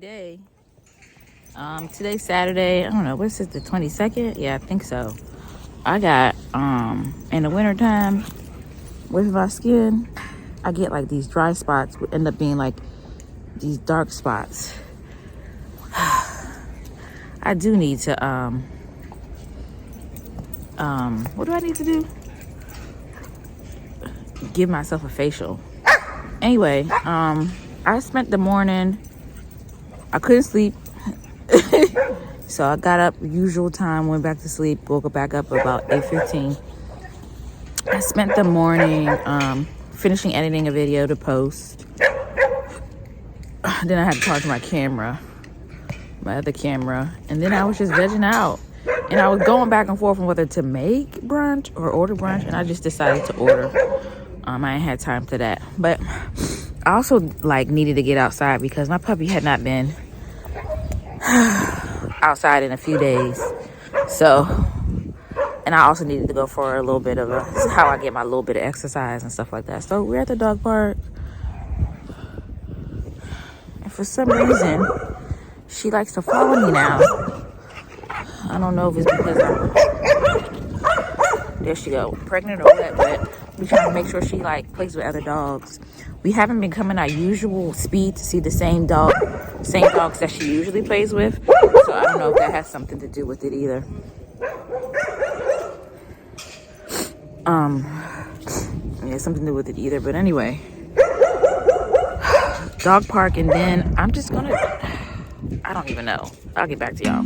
day. Today's Saturday. I don't know, what's it, the 22nd? Yeah, I think so. I got in the wintertime with my skin, I get like these dry spots would end up being like these dark spots. I do need to what do I need to do? Give myself a facial. Anyway, I spent the morning, I couldn't sleep. So I got up usual time, went back to sleep, woke back up about 8:15. I spent the morning finishing editing a video to post. Then I had to talk to my other camera, and then I was just vegging out. And I was going back and forth on whether to make brunch or order brunch, and I just decided to order. I ain't had time for that. But I also needed to get outside because my puppy had not been outside in a few days. So, and I also needed to go for a little bit of how I get my little bit of exercise and stuff like that. So we're at the dog park. And for some reason, she likes to follow me now. I don't know if it's because there she go, pregnant or what, but we trying to make sure she plays with other dogs. We haven't been coming our usual speed to see the same dogs that she usually plays with. So I don't know if that has something to do with it either. Yeah, something to do with it either. But anyway, dog park, and then I'm just gonna, I don't even know. I'll get back to y'all.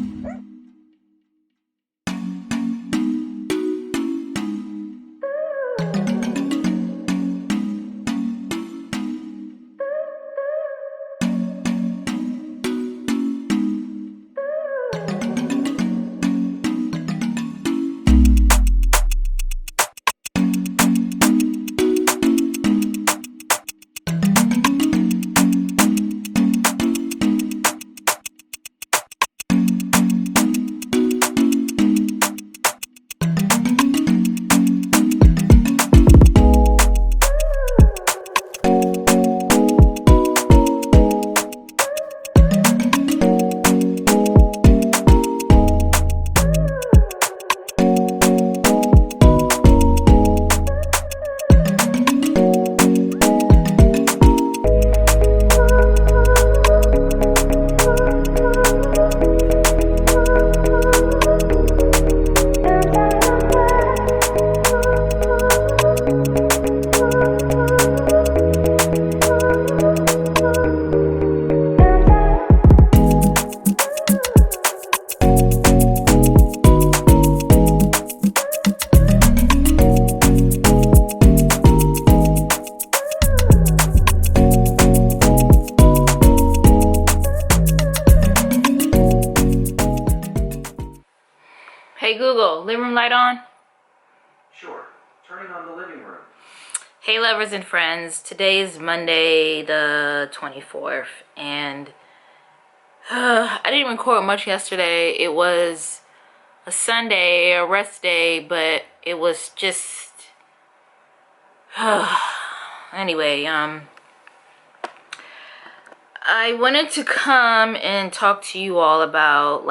Hey Google, living room light on? Sure. Turning on the living room. Hey lovers and friends, today is Monday the 24th, and I didn't record much yesterday. It was a Sunday, a rest day, but it was just, anyway, I wanted to come and talk to you all about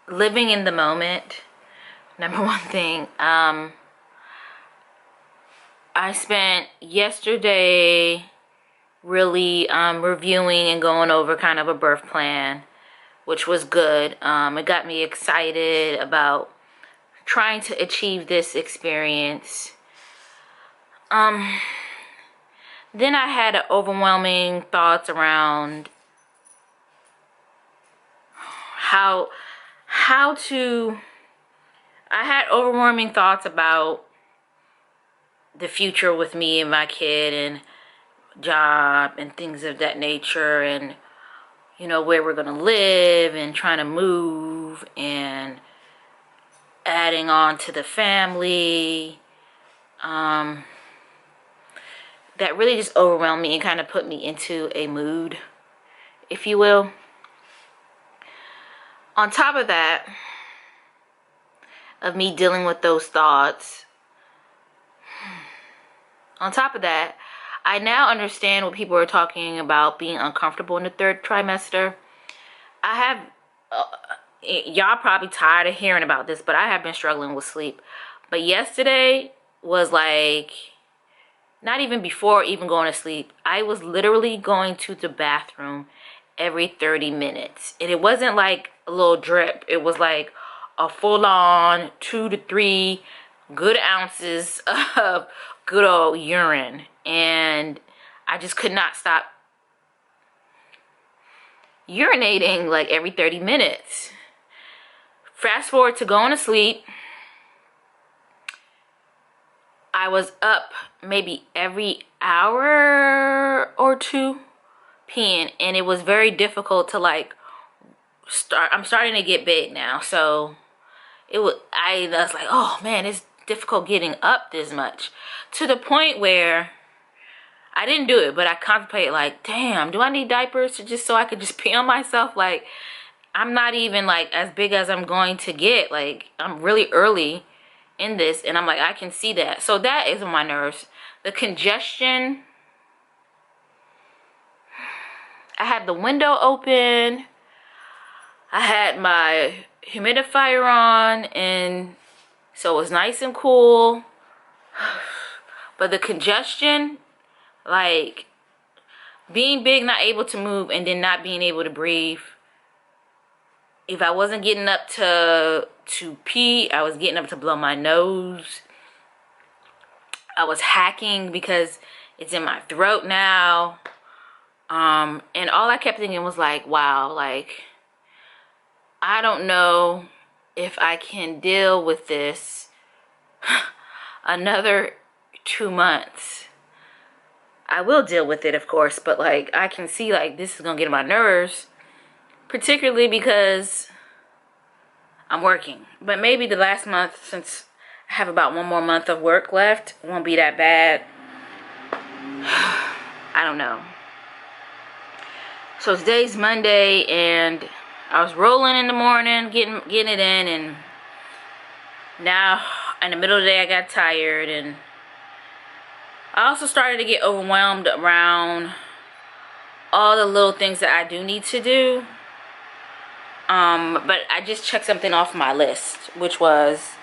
living in the moment. Number one thing, I spent yesterday really reviewing and going over kind of a birth plan, which was good. It got me excited about trying to achieve this experience. Then I had overwhelming thoughts around I had overwhelming thoughts about the future with me and my kid and job and things of that nature, and where we're gonna live and trying to move and adding on to the family. That really just overwhelmed me and kind of put me into a mood, if you will. On top of that, of me dealing with those thoughts, On top of that, I now understand what people are talking about being uncomfortable in the third trimester. I have, y'all probably tired of hearing about this, but I have been struggling with sleep. But yesterday was like, not even before even going to sleep, I was literally going to the bathroom every 30 minutes. And it wasn't like a little drip. It was like a full-on 2 to 3 good ounces of good old urine. And I just could not stop urinating like every 30 minutes. Fast forward to going to sleep. I was up maybe every hour or two peeing, and it was very difficult to like start. I'm starting to get big now, so I was like, oh man, it's difficult getting up this much, to the point where I didn't do it, but I contemplated like, damn, do I need diapers to just so I could just pee on myself? Like, I'm not even like as big as I'm going to get. Like, I'm really early in this, and I'm like, I can see that. So that is on my nerves. The congestion. I had the window open. I had my humidifier on, and so it was nice and cool. But the congestion, like being big, not able to move, and then not being able to breathe. If I wasn't getting up to pee, I was getting up to blow my nose. I was hacking because it's in my throat now. And all I kept thinking was like, wow, like, I don't know if I can deal with this another 2 months. I will deal with it, of course, but like, I can see like this is gonna get on my nerves, particularly because I'm working. But maybe the last month, since I have about 1 more month of work left, won't be that bad. I don't know. So today's Monday, and I was rolling in the morning, getting it in, and now in the middle of the day I got tired, and I also started to get overwhelmed around all the little things that I do need to do. But I just checked something off my list, which was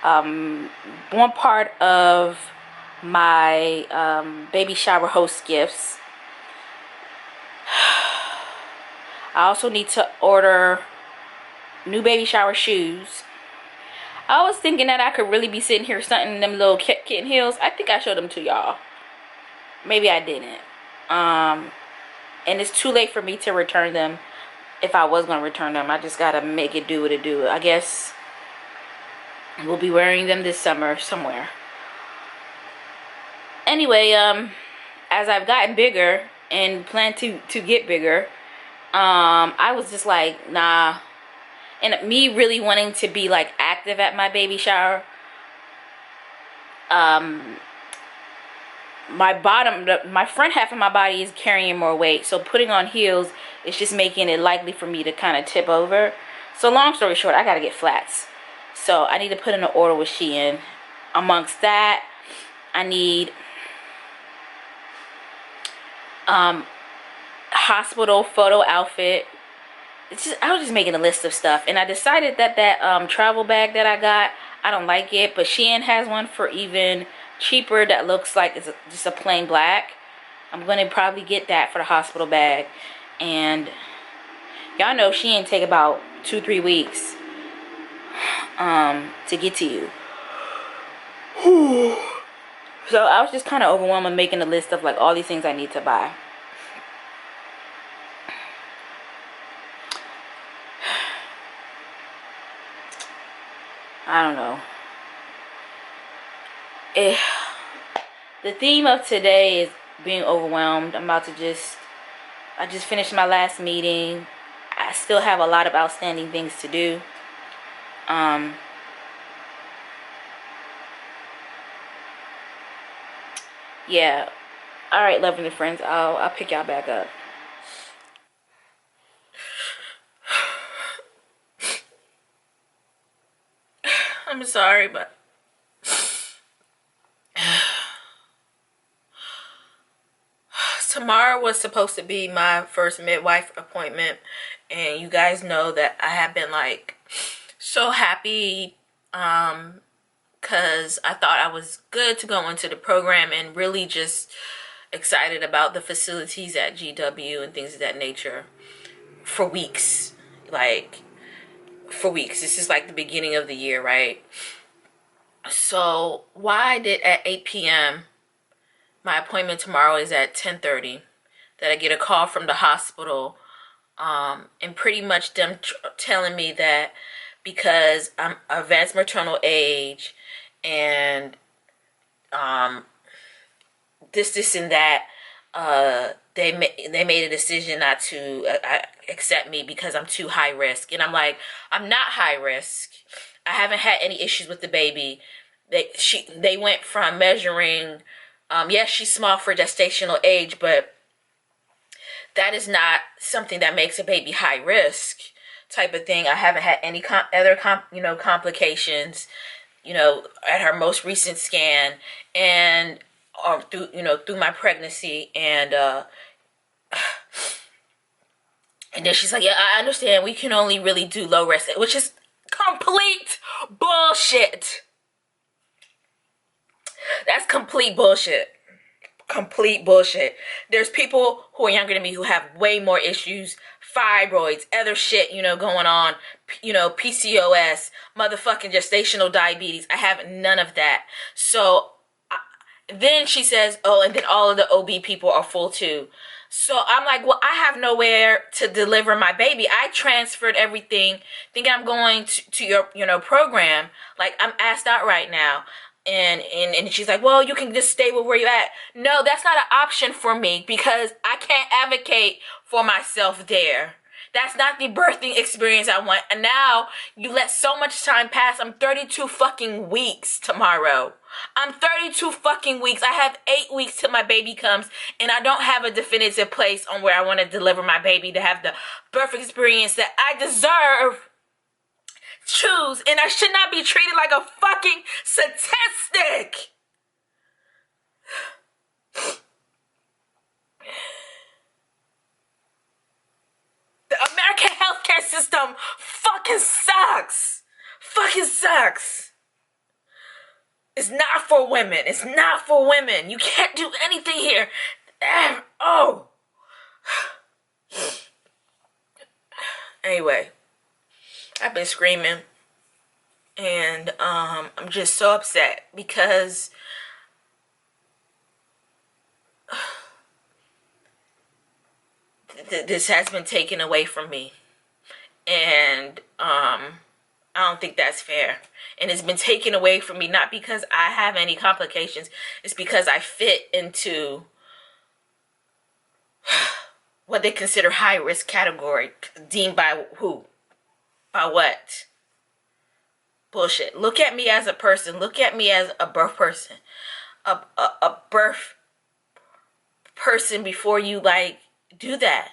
one part of my baby shower host gifts. I also need to order new baby shower shoes. I was thinking that I could really be sitting here stunting them little kitten heels. I think I showed them to y'all. Maybe I didn't. And it's too late for me to return them. If I was going to return them, I just got to make it do what it do. I guess we'll be wearing them this summer somewhere. Anyway, as I've gotten bigger and plan to get bigger, I was just like, nah. And me really wanting to be like active at my baby shower, my front half of my body is carrying more weight, so putting on heels is just making it likely for me to kind of tip over. So long story short, I gotta get flats, so I need to put in an order with Shein. Amongst that, I need hospital photo outfit. I was just making a list of stuff, and I decided that travel bag that I got, I don't like it, but Shein has one for even cheaper that looks like it's just a plain black. I'm gonna probably get that for the hospital bag. And y'all know Shein take about 2-3 weeks to get to you. So I was just kind of overwhelmed and making a list of like all these things I need to buy. I don't know. The theme of today is being overwhelmed. I just finished my last meeting. I still have a lot of outstanding things to do. Yeah. All right, lovely friends. I'll pick y'all back up. I'm sorry, but tomorrow was supposed to be my first midwife appointment, and you guys know that I have been like so happy because I thought I was good to go into the program and really just excited about the facilities at GW and things of that nature for weeks. Like, for weeks. This is like the beginning of the year, right? So, why did at 8 p.m., my appointment tomorrow is at 10:30, that I get a call from the hospital, and pretty much them telling me that because I'm advanced maternal age and this and that, they made a decision not to accept me because I'm too high risk. And I'm like, I'm not high risk. I haven't had any issues with the baby. They went from measuring, yes, she's small for gestational age, but that is not something that makes a baby high risk type of thing. I haven't had any other complications, at her most recent scan, and through my pregnancy, and then she's like, yeah, I understand, we can only really do low risk, which is complete bullshit. That's complete bullshit. Complete bullshit. There's people who are younger than me who have way more issues, fibroids, other shit, going on, PCOS, motherfucking gestational diabetes. I have none of that. So then she says, oh, and then all of the OB people are full too. So I'm like, well, I have nowhere to deliver my baby. I transferred everything, thinking I'm going to your program. Like, I'm asked out right now. And she's like, well, you can just stay with where you're at. No, that's not an option for me because I can't advocate for myself there. That's not the birthing experience I want. And now you let so much time pass. I'm 32 fucking weeks tomorrow. I'm 32 fucking weeks. I have 8 weeks till my baby comes, and I don't have a definitive place on where I want to deliver my baby to have the birth experience that I deserve. Choose, and I should not be treated like a fucking statistic. The American healthcare system fucking sucks. Fucking sucks. It's not for women. It's not for women. You can't do anything here. Oh. Anyway, I've been screaming, and I'm just so upset because this has been taken away from me, and I don't think that's fair. And it's been taken away from me not because I have any complications. It's because I fit into what they consider high risk category, deemed by who? By what? Bullshit. Look at me as a person. Look at me as a birth person. A birth person before you do that.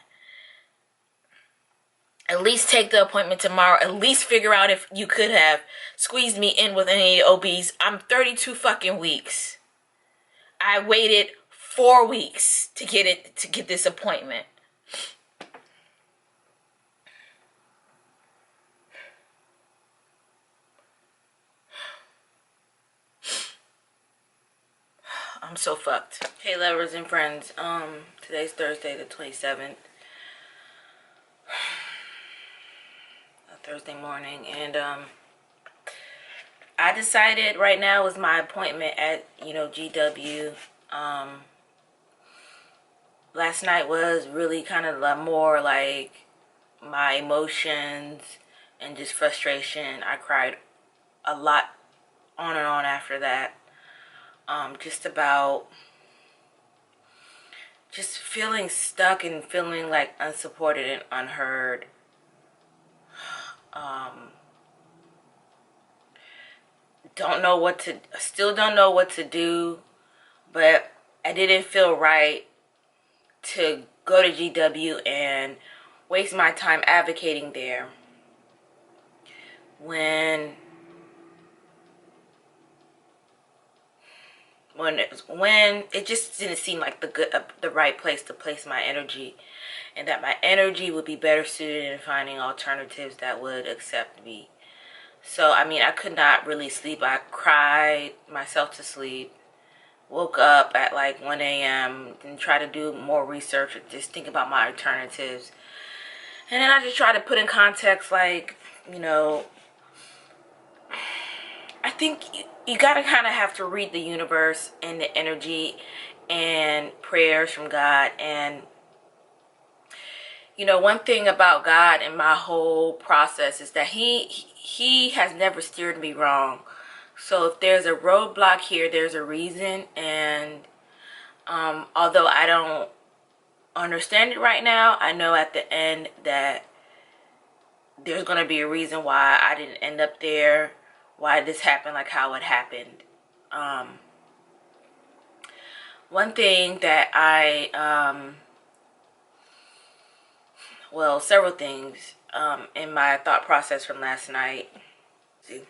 At least take the appointment tomorrow. At least figure out if you could have squeezed me in with any OBs. I'm 32 fucking weeks. I waited 4 weeks to get this appointment. I'm so fucked. Hey lovers and friends, today's Thursday the 27th. Thursday morning, and I decided right now is my appointment at GW. Last night was really kind of more like my emotions and just frustration. I cried a lot on and on after that, just about just feeling stuck and feeling like unsupported and unheard. Still don't know what to do, but I didn't feel right to go to GW and waste my time advocating there when when it just didn't seem like the right place to place my energy, and that my energy would be better suited in finding alternatives that would accept me. So I mean, I could not really sleep. I cried myself to sleep, woke up at like 1 a.m. and tried to do more research, just think about my alternatives. And then I just try to put in context, like, you know, I think you gotta kind of have to read the universe and the energy and prayers from God. And, you know, one thing about God in my whole process is that he has never steered me wrong. So if there's a roadblock here, there's a reason. And although I don't understand it right now, I know at the end that there's going to be a reason why I didn't end up there, why this happened like how it happened. One thing that well, several things in my thought process from last night. Let's see.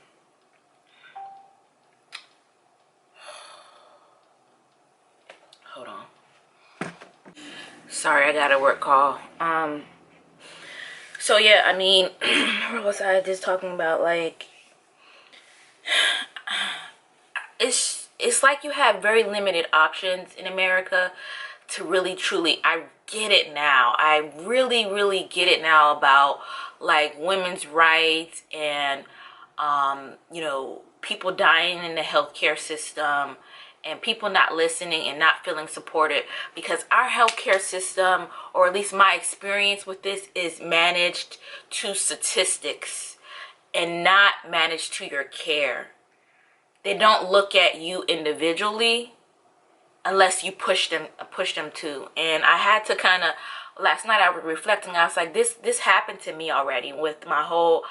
Hold on. Sorry, I got a work call. So yeah, I mean, what was I just talking about? Like, it's like you have very limited options in America to really truly, I get it now. I really get it now about like women's rights and you know, people dying in the healthcare system and people not listening and not feeling supported, because our healthcare system, or at least my experience with this, is managed to statistics and not managed to your care. They don't look at you individually unless you push them to. And I had to kind of, last night I was reflecting. I was like, this happened to me already with my whole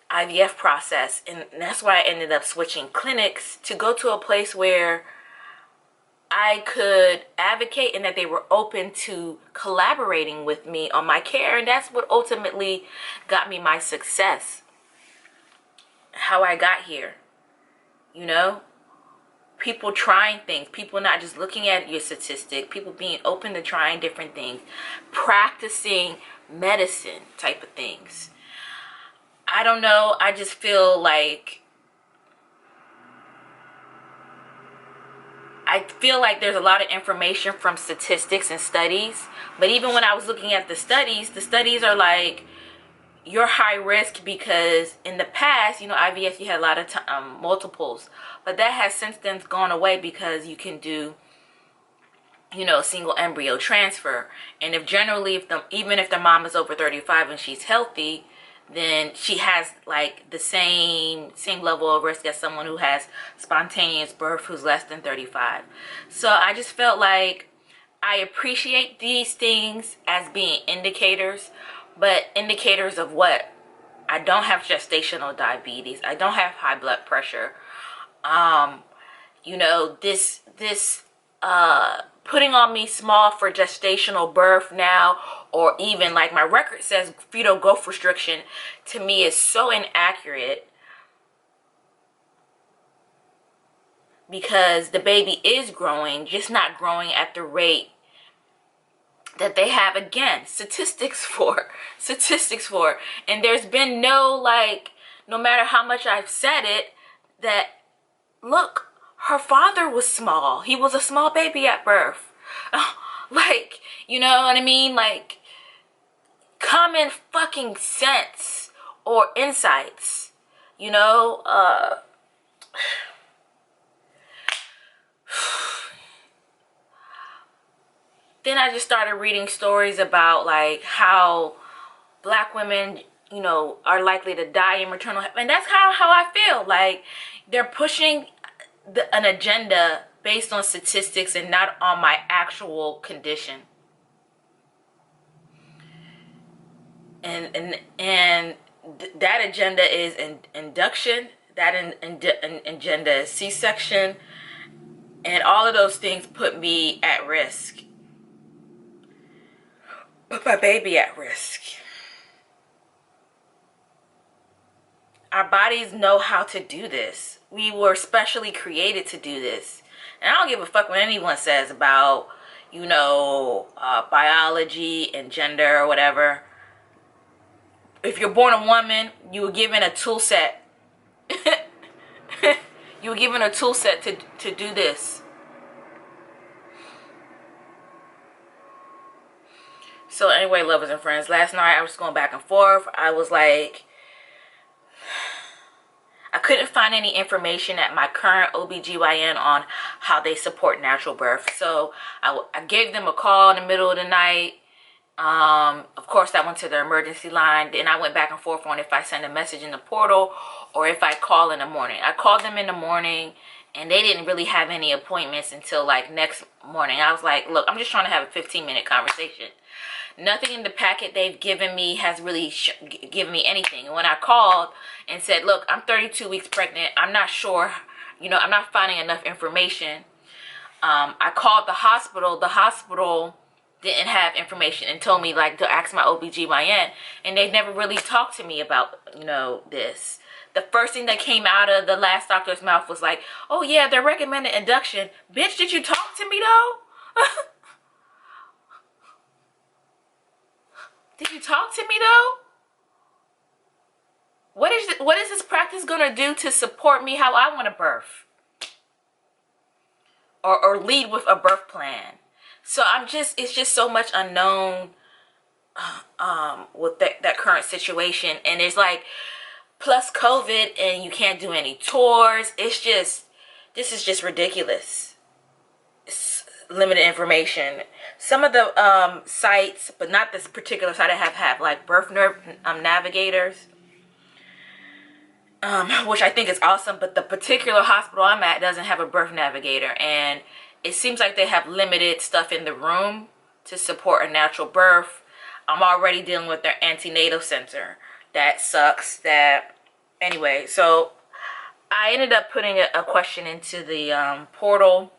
IVF process, and that's why I ended up switching clinics to go to a place where I could advocate and that they were open to collaborating with me on my care. And that's what ultimately got me my success, how I got here. You know, people trying things, people not just looking at your statistic, people being open to trying different things, practicing medicine type of things. I don't know, I just feel like there's a lot of information from statistics and studies, but even when I was looking at the studies are like, you're high risk because in the past, you know, IVF, you had a lot of multiples, but that has since then gone away because you can do, you know, single embryo transfer. And even if the mom is over 35 and she's healthy, then she has like the same level of risk as someone who has spontaneous birth who's less than 35. So I just felt like I appreciate these things as being indicators, but indicators of what? I don't have gestational diabetes. I don't have high blood pressure. You know, this putting on me small for gestational birth now, or even like my record says fetal growth restriction, to me is so inaccurate, because the baby is growing, just not growing at the rate that they have, again, statistics for. And there's been no matter how much I've said it, that look, her father was small. He was a small baby at birth. Like, you know what I mean? Like, common fucking sense or insights, you know? Then I just started reading stories about like how black women, you know, are likely to die in maternal, and that's kind of how I feel. Like, they're pushing an agenda based on statistics and not on my actual condition. And that agenda is induction. That agenda is C-section, and all of those things put me at risk. Put my baby at risk. Our bodies know how to do this. We were specially created to do this. And I don't give a fuck what anyone says about, biology and gender or whatever. If you're born a woman, you were given a tool set. You were given a tool set to do this. So anyway, lovers and friends, last night I was going back and forth. I was like, I couldn't find any information at my current OBGYN on how they support natural birth. So I gave them a call in the middle of the night. Of course, I went to the emergency line. Then I went back and forth on if I send a message in the portal or if I call in the morning. I called them in the morning, and they didn't really have any appointments until like next morning. I was like, look, I'm just trying to have a 15-minute conversation. Nothing in the packet they've given me has really given me anything. And when I called and said, look, I'm 32 weeks pregnant, I'm not sure, I'm not finding enough information. I called the hospital. The hospital didn't have information and told me like to ask my OBGYN, and they never really talked to me about, this. The first thing that came out of the last doctor's mouth was like, oh yeah, they're recommending induction. Bitch, did you talk to me though? Did you talk to me though? What is this practice gonna do to support me how I want to birth? Or lead with a birth plan? So it's just so much unknown with that current situation. And it's like, plus COVID, and you can't do any tours. This is just ridiculous. It's limited information. Some of the sites, but not this particular site, I have like birth navigators, which I think is awesome. But the particular hospital I'm at doesn't have a birth navigator, and it seems like they have limited stuff in the room to support a natural birth. I'm already dealing with their antenatal center. That sucks. Anyway, so I ended up putting a question into the portal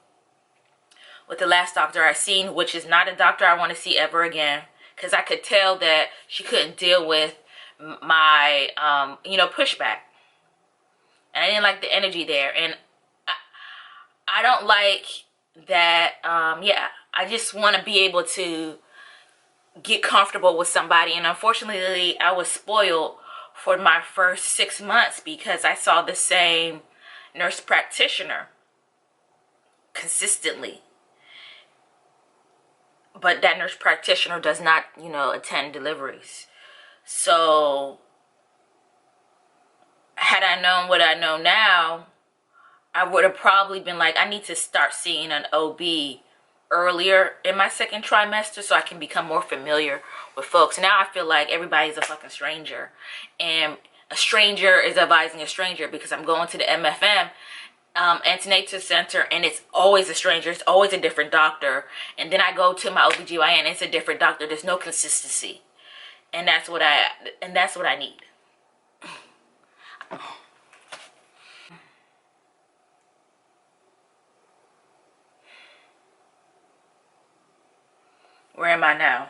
with the last doctor I seen, which is not a doctor I want to see ever again, because I could tell that she couldn't deal with my, pushback. And I didn't like the energy there. And I don't like that, I just want to be able to get comfortable with somebody. And unfortunately, I was spoiled for my first 6 months because I saw the same nurse practitioner consistently. But that nurse practitioner does not, attend deliveries. So had I known what I know now, I would have probably been like, I need to start seeing an OB earlier in my second trimester so I can become more familiar with folks. Now I feel like everybody's a fucking stranger, and a stranger is advising a stranger, because I'm going to the MFM antenatal center, and it's always a stranger. It's always a different doctor. And then I go to my OBGYN, it's a different doctor. There's no consistency, and that's what I need. Where am I now?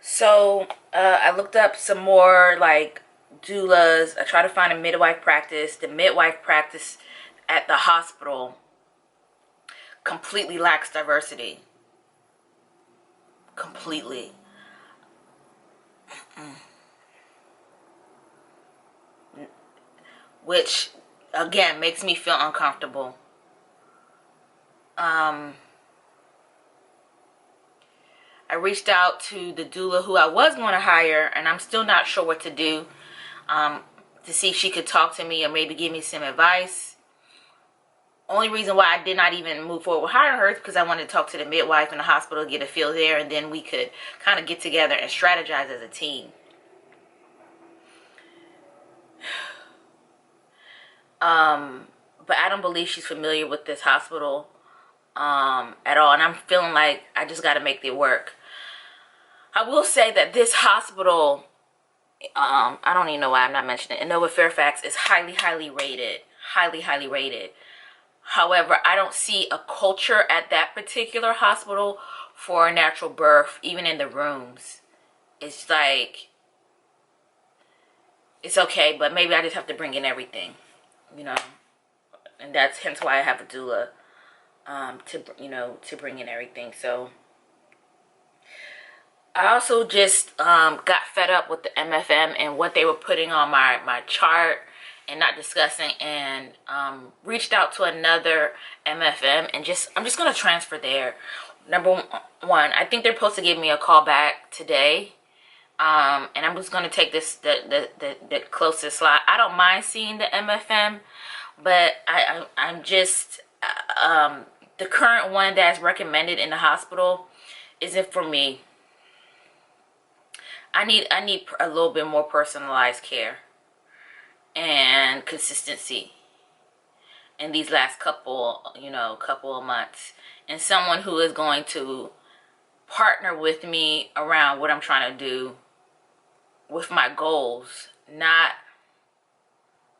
So I looked up some more like doulas. I tried to find a midwife practice. The midwife practice at the hospital completely lacks diversity. Completely. Which again makes me feel uncomfortable. I reached out to the doula who I was going to hire, and I'm still not sure what to do, to see if she could talk to me or maybe give me some advice. Only reason why I did not even move forward with hiring her is because I wanted to talk to the midwife in the hospital, get a feel there, and then we could kind of get together and strategize as a team. But I don't believe she's familiar with this hospital at all, and I'm feeling like I just got to make it work. I will say that this hospital, I don't even know why I'm not mentioning it, Inova Fairfax, is highly rated. Highly rated. However, I don't see a culture at that particular hospital for a natural birth, even in the rooms. it's like, it's okay, but maybe I just have to bring in everything, you know. And that's hence why I have a doula, to bring in everything. So I also just got fed up with the MFM and what they were putting on my chart and not discussing, and reached out to another MFM, and I'm just gonna transfer there. Number one, I think they're supposed to give me a call back today, and I'm just gonna take this the closest slot. I don't mind seeing the MFM, but I'm just the current one that's recommended in the hospital isn't for me. I need a little bit more personalized care and consistency in these last couple of months, and someone who is going to partner with me around what I'm trying to do with my goals, not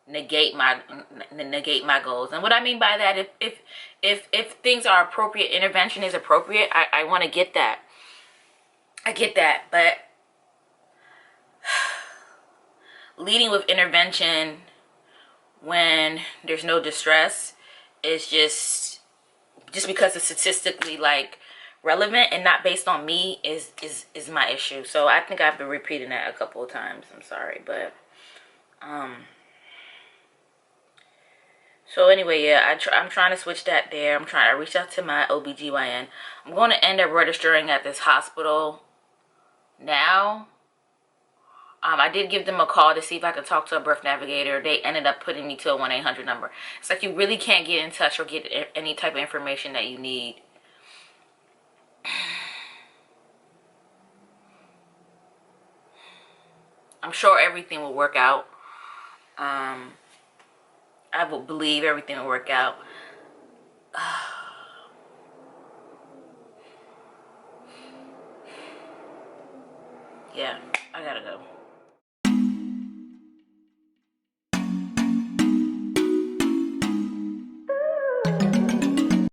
negate my goals. And what I mean by that, if things are appropriate, intervention is appropriate, I want to get that. I get that, but leading with intervention when there's no distress is just because it's statistically like relevant and not based on me is my issue. So I think I've been repeating that a couple of times. I'm sorry, but so anyway, yeah, I'm trying to switch that there. I reached out to my OBGYN. I'm going to end up registering at this hospital now. I did give them a call to see if I could talk to a birth navigator. They ended up putting me to a 1-800 number. It's like you really can't get in touch or get any type of information that you need. I'm sure everything will work out. I will believe everything will work out. Yeah, I gotta go.